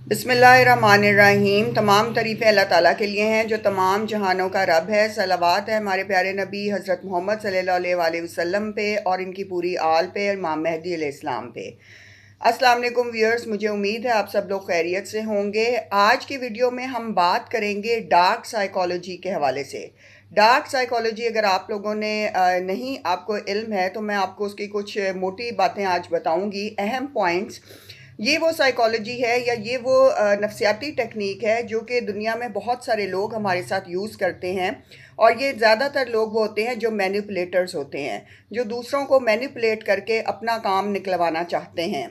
بسم اللہ الرحمن الرحیم۔ تمام تعریفیں اللہ تعالیٰ کے لیے ہیں جو تمام جہانوں کا رب ہے۔ صلوات ہے ہمارے پیارے نبی حضرت محمد صلی اللہ علیہ وآلہ وسلم پہ اور ان کی پوری آل پہ، امام مہدی علیہ السلام پہ۔ السلام علیکم ویورز، مجھے امید ہے آپ سب لوگ خیریت سے ہوں گے۔ آج کی ویڈیو میں ہم بات کریں گے ڈارک سائیکالوجی کے حوالے سے۔ ڈارک سائیکالوجی اگر آپ لوگوں نے نہیں آپ کو علم ہے تو میں آپ کو اس کی کچھ موٹی باتیں آج بتاؤں گی، اہم پوائنٹس۔ یہ وہ سائیکالوجی ہے یا یہ وہ نفسیاتی ٹیکنیک ہے جو کہ دنیا میں بہت سارے لوگ ہمارے ساتھ یوز کرتے ہیں، اور یہ زیادہ تر لوگ وہ ہوتے ہیں جو مینیپولیٹرز ہوتے ہیں، جو دوسروں کو مینیپولیٹ کر کے اپنا کام نکلوانا چاہتے ہیں۔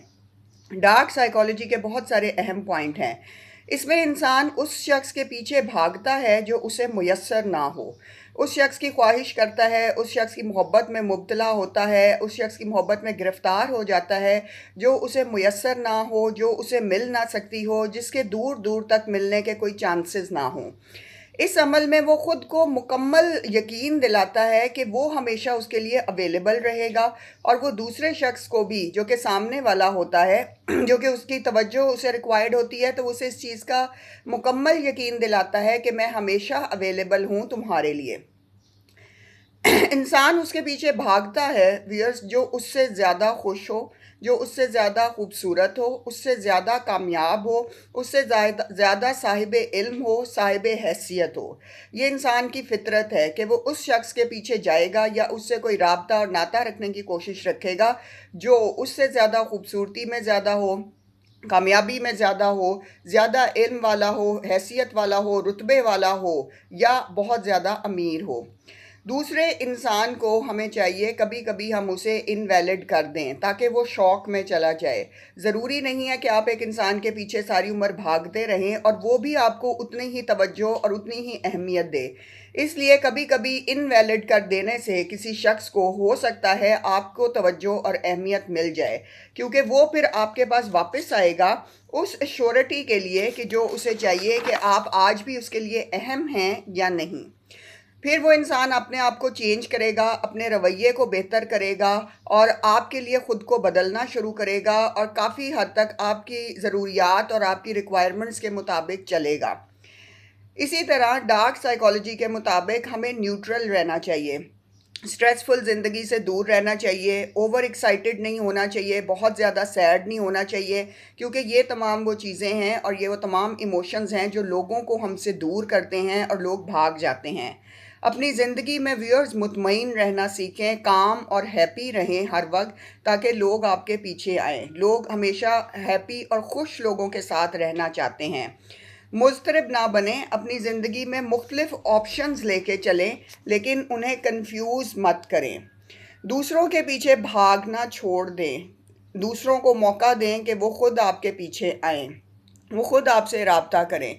ڈارک سائیکالوجی کے بہت سارے اہم پوائنٹ ہیں۔ اس میں انسان اس شخص کے پیچھے بھاگتا ہے جو اسے میسر نہ ہو، اس شخص کی خواہش کرتا ہے، اس شخص کی محبت میں مبتلا ہوتا ہے، اس شخص کی محبت میں گرفتار ہو جاتا ہے جو اسے میسر نہ ہو، جو اسے مل نہ سکتی ہو، جس کے دور دور تک ملنے کے کوئی چانسز نہ ہوں۔ اس عمل میں وہ خود کو مکمل یقین دلاتا ہے کہ وہ ہمیشہ اس کے لیے اویلیبل رہے گا، اور وہ دوسرے شخص کو بھی جو کہ سامنے والا ہوتا ہے جو کہ اس کی توجہ اسے ریکوائرڈ ہوتی ہے، تو اسے اس چیز کا مکمل یقین دلاتا ہے کہ میں ہمیشہ اویلیبل ہوں تمہارے لیے۔ انسان اس کے پیچھے بھاگتا ہے ویئرس جو اس سے زیادہ خوش ہو، جو اس سے زیادہ خوبصورت ہو، اس سے زیادہ کامیاب ہو، اس سے زیادہ صاحب علم ہو، صاحب حیثیت ہو۔ یہ انسان کی فطرت ہے کہ وہ اس شخص کے پیچھے جائے گا یا اس سے کوئی رابطہ اور ناطہ رکھنے کی کوشش رکھے گا جو اس سے زیادہ خوبصورتی میں زیادہ ہو، کامیابی میں زیادہ ہو، زیادہ علم والا ہو، حیثیت والا ہو، رتبے والا ہو، یا بہت زیادہ امیر ہو۔ دوسرے انسان کو ہمیں چاہیے کبھی کبھی ہم اسے انویلڈ کر دیں تاکہ وہ شوق میں چلا جائے۔ ضروری نہیں ہے کہ آپ ایک انسان کے پیچھے ساری عمر بھاگتے رہیں اور وہ بھی آپ کو اتنی ہی توجہ اور اتنی ہی اہمیت دے۔ اس لیے کبھی کبھی انویلڈ کر دینے سے کسی شخص کو ہو سکتا ہے آپ کو توجہ اور اہمیت مل جائے، کیونکہ وہ پھر آپ کے پاس واپس آئے گا اس شیورٹی کے لیے کہ جو اسے چاہیے کہ آپ آج بھی اس کے لیے اہم ہیں یا نہیں۔ پھر وہ انسان اپنے آپ کو چینج کرے گا، اپنے رویے کو بہتر کرے گا، اور آپ کے لیے خود کو بدلنا شروع کرے گا، اور کافی حد تک آپ کی ضروریات اور آپ کی ریکوائرمنٹس کے مطابق چلے گا۔ اسی طرح ڈارک سائیکالوجی کے مطابق ہمیں نیوٹرل رہنا چاہیے، سٹریسفل زندگی سے دور رہنا چاہیے، اوور ایکسائٹڈ نہیں ہونا چاہیے، بہت زیادہ سیڈ نہیں ہونا چاہیے، کیونکہ یہ تمام وہ چیزیں ہیں اور یہ وہ تمام ایموشنز ہیں جو لوگوں کو ہم سے دور کرتے ہیں اور لوگ بھاگ جاتے ہیں۔ اپنی زندگی میں ویورز مطمئن رہنا سیکھیں، کام اور ہیپی رہیں ہر وقت، تاکہ لوگ آپ کے پیچھے آئیں۔ لوگ ہمیشہ ہیپی اور خوش لوگوں کے ساتھ رہنا چاہتے ہیں۔ مضطرب نہ بنیں، اپنی زندگی میں مختلف آپشنز لے کے چلیں، لیکن انہیں کنفیوز مت کریں۔ دوسروں کے پیچھے بھاگنا چھوڑ دیں، دوسروں کو موقع دیں کہ وہ خود آپ کے پیچھے آئیں، وہ خود آپ سے رابطہ کریں۔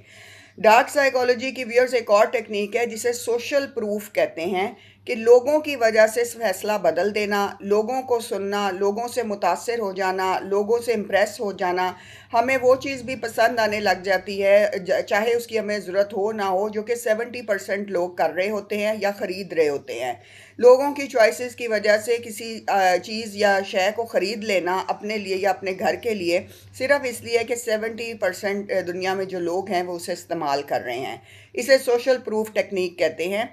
ڈارک سائیکالوجی کی ویئرز ایک اور ٹیکنیک ہے جسے سوشل پروف کہتے ہیں، کہ لوگوں کی وجہ سے فیصلہ بدل دینا، لوگوں کو سننا، لوگوں سے متاثر ہو جانا، لوگوں سے امپریس ہو جانا۔ ہمیں وہ چیز بھی پسند آنے لگ جاتی ہے چاہے اس کی ہمیں ضرورت ہو نہ ہو، جو کہ 70% لوگ کر رہے ہوتے ہیں یا خرید رہے ہوتے ہیں۔ لوگوں کی چوائسز کی وجہ سے کسی چیز یا شے کو خرید لینا اپنے لیے یا اپنے گھر کے لیے، صرف اس لیے کہ 70% دنیا میں جو لوگ ہیں وہ اسے استعمال کر رہے ہیں۔ اسے سوشل پروف ٹیکنیک کہتے ہیں۔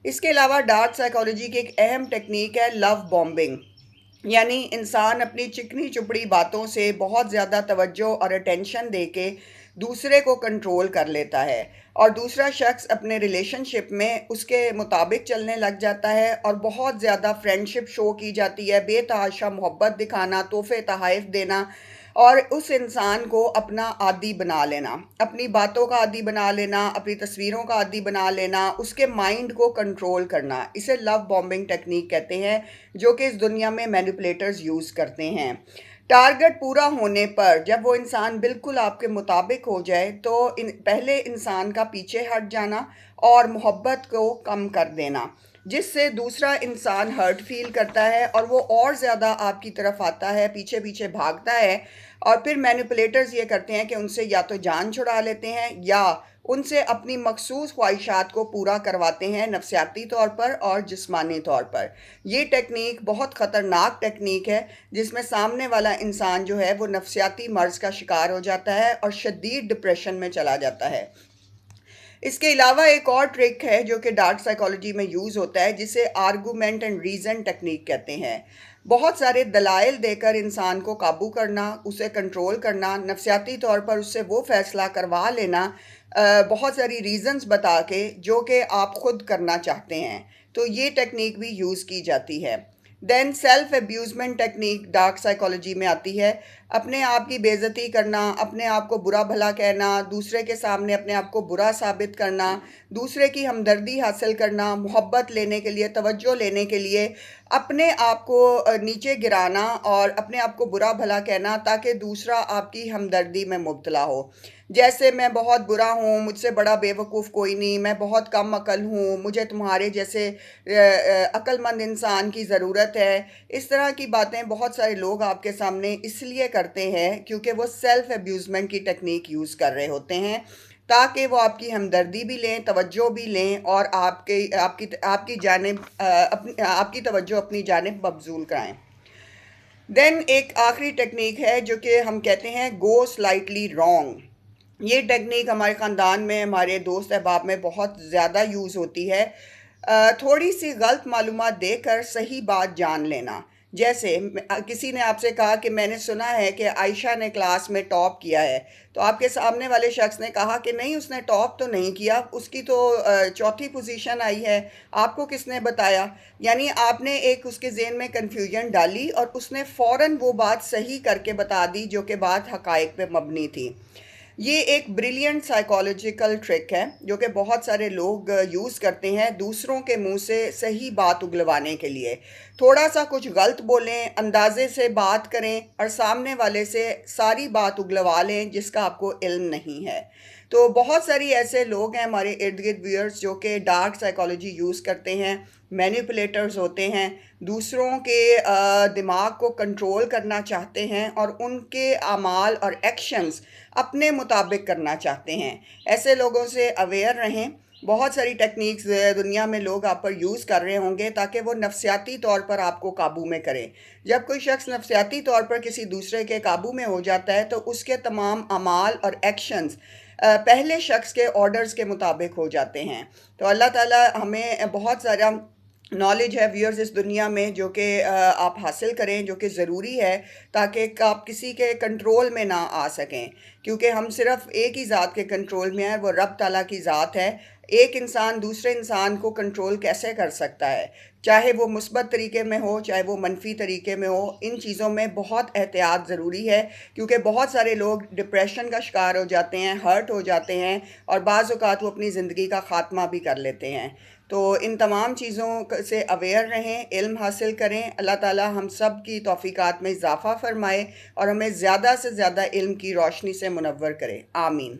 اس کے علاوہ ڈارک سائیکالوجی کی ایک اہم ٹیکنیک ہے لو بومبنگ، یعنی انسان اپنی چکنی چپڑی باتوں سے بہت زیادہ توجہ اور اٹینشن دے کے دوسرے کو کنٹرول کر لیتا ہے، اور دوسرا شخص اپنے ریلیشن شپ میں اس کے مطابق چلنے لگ جاتا ہے، اور بہت زیادہ فرینڈشپ شو کی جاتی ہے، بے تحاشا محبت دکھانا، تحفے تحائف دینا، اور اس انسان کو اپنا عادی بنا لینا، اپنی باتوں کا عادی بنا لینا، اپنی تصویروں کا عادی بنا لینا، اس کے مائنڈ کو کنٹرول کرنا۔ اسے لو بومبنگ ٹیکنیک کہتے ہیں، جو کہ اس دنیا میں مینیپولیٹرز یوز کرتے ہیں۔ ٹارگٹ پورا ہونے پر جب وہ انسان بالکل آپ کے مطابق ہو جائے تو پہلے انسان کا پیچھے ہٹ جانا اور محبت کو کم کر دینا، جس سے دوسرا انسان ہرٹ فیل کرتا ہے اور وہ اور زیادہ آپ کی طرف آتا ہے، پیچھے پیچھے بھاگتا ہے، اور پھر مینیپولیٹرز یہ کرتے ہیں کہ ان سے یا تو جان چھڑا لیتے ہیں یا ان سے اپنی مخصوص خواہشات کو پورا کرواتے ہیں نفسیاتی طور پر اور جسمانی طور پر۔ یہ ٹیکنیک بہت خطرناک ٹیکنیک ہے جس میں سامنے والا انسان جو ہے وہ نفسیاتی مرض کا شکار ہو جاتا ہے اور شدید ڈپریشن میں چلا جاتا ہے۔ اس کے علاوہ ایک اور ٹرک ہے جو کہ ڈارک سائیکالوجی میں یوز ہوتا ہے، جسے آرگومنٹ اینڈ ریزن ٹیکنیک کہتے ہیں۔ بہت سارے دلائل دے کر انسان کو قابو کرنا، اسے کنٹرول کرنا، نفسیاتی طور پر اس سے وہ فیصلہ کروا لینا، بہت ساری ریزنز بتا کے جو کہ آپ خود کرنا چاہتے ہیں، تو یہ ٹیکنیک بھی یوز کی جاتی ہے۔ دین سیلف ابیوزمنٹ ٹیکنیک ڈارک سائیکالوجی میں آتی ہے۔ اپنے آپ کی بے عزتی کرنا، اپنے آپ کو برا بھلا کہنا، دوسرے کے سامنے اپنے آپ کو برا ثابت کرنا، دوسرے کی ہمدردی حاصل کرنا، محبت لینے کے لیے، توجہ لینے کے لیے اپنے آپ کو نیچے گرانا اور اپنے آپ کو برا بھلا کہنا تاکہ دوسرا آپ کی ہمدردی میں مبتلا ہو۔ جیسے میں بہت برا ہوں، مجھ سے بڑا بے وقوف کوئی نہیں، میں بہت کم عقل ہوں، مجھے تمہارے جیسے عقل مند انسان کی ضرورت ہے۔ اس طرح کی باتیں بہت سارے لوگ آپ کے سامنے اس لیے کرتے ہیں کیونکہ وہ سیلف ابیوزمنٹ کی ٹیکنیک یوز کر رہے ہوتے ہیں تاکہ وہ آپ کی ہمدردی بھی لیں، توجہ بھی لیں اور آپ کی جانب آپ کی توجہ اپنی جانب مبذول کرائیں۔ دین ایک آخری ٹیکنیک ہے جو کہ ہم کہتے ہیں گو سلائٹلی رانگ۔ یہ ٹیکنیک ہمارے خاندان میں، ہمارے دوست احباب میں بہت زیادہ یوز ہوتی ہے۔ تھوڑی سی غلط معلومات دے کر صحیح بات جان لینا۔ جیسے کسی نے آپ سے کہا کہ میں نے سنا ہے کہ عائشہ نے کلاس میں ٹاپ کیا ہے، تو آپ کے سامنے والے شخص نے کہا کہ نہیں، اس نے ٹاپ تو نہیں کیا، اس کی تو چوتھی پوزیشن آئی ہے، آپ کو کس نے بتایا؟ یعنی آپ نے ایک اس کے ذہن میں کنفیوژن ڈالی اور اس نے فوراً وہ بات صحیح کر کے بتا دی جو کہ بات حقائق پہ مبنی تھی۔ یہ ایک بریلینٹ سائیکالوجیکل ٹرک ہے جو کہ بہت سارے لوگ یوز کرتے ہیں دوسروں کے منہ سے صحیح بات اگلوانے کے لیے۔ تھوڑا سا کچھ غلط بولیں، اندازے سے بات کریں اور سامنے والے سے ساری بات اگلوا لیں جس کا آپ کو علم نہیں ہے۔ تو بہت ساری ایسے لوگ ہیں ہمارے ارد گرد ویئرز جو کہ ڈارک سائیکالوجی یوز کرتے ہیں، مینیپولیٹرز ہوتے ہیں، دوسروں کے دماغ کو کنٹرول کرنا چاہتے ہیں اور ان کے اعمال اور ایکشنز اپنے مطابق کرنا چاہتے ہیں۔ ایسے لوگوں سے اویئر رہیں۔ بہت ساری ٹیکنیکس دنیا میں لوگ آپ پر یوز کر رہے ہوں گے تاکہ وہ نفسیاتی طور پر آپ کو قابو میں کریں۔ جب کوئی شخص نفسیاتی طور پر کسی دوسرے کے قابو میں ہو جاتا ہے تو اس کے تمام اعمال اور ایکشنز پہلے شخص کے آرڈرز کے مطابق ہو جاتے ہیں۔ تو اللہ تعالیٰ ہمیں بہت سارا نالج ہے ویئرز اس دنیا میں جو کہ آپ حاصل کریں، جو کہ ضروری ہے تاکہ آپ کسی کے کنٹرول میں نہ آ سکیں، کیونکہ ہم صرف ایک ہی ذات کے کنٹرول میں ہیں، وہ رب تعالیٰ کی ذات ہے۔ ایک انسان دوسرے انسان کو کنٹرول کیسے کر سکتا ہے؟ چاہے وہ مثبت طریقے میں ہو، چاہے وہ منفی طریقے میں ہو، ان چیزوں میں بہت احتیاط ضروری ہے کیونکہ بہت سارے لوگ ڈپریشن کا شکار ہو جاتے ہیں، ہرٹ ہو جاتے ہیں اور بعض اوقات وہ اپنی زندگی کا خاتمہ بھی کر لیتے ہیں۔ تو ان تمام چیزوں سے اویئر رہیں، علم حاصل کریں۔ اللہ تعالیٰ ہم سب کی توفیقات میں اضافہ فرمائے اور ہمیں زیادہ سے زیادہ علم کی روشنی سے منور کرے۔ آمین۔